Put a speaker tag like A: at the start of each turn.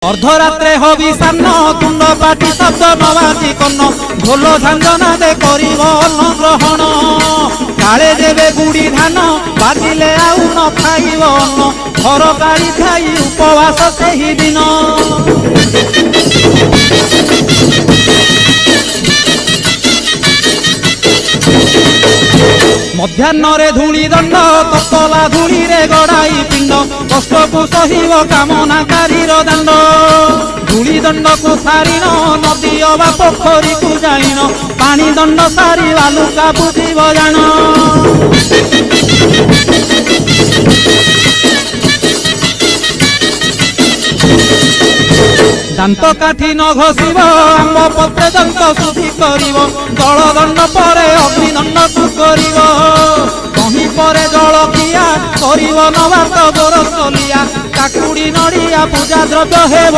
A: अर्धरात्रे hobby सान्न तुंड पाटी शब्द नबाजी कन्न ढोल झांझना दे करिब अन्न ग्रहण काले देवे गुड़ी धान बाजिले आउ न खाइब अन्न घर गाड़ी खाई उपवास सेही दिन मध्याह्न धूली दंड ततला धूली रे गड़ाई पिंड कष्ट को सहिब कामनाकारी दांड धूली दंड को सारिन नदी अबा पोखरी को जाइन पानी दंड सारी बालुका बुझिब जान दांत काठी न घोषिब आंब पत्रे दंत शुद्धि करिब जल दंड पर अग्निदंड को करिब कहीं पर जल किया करिब नबात गोरसलिया काकुड़ी नड़िया पूजा द्रव्य हेब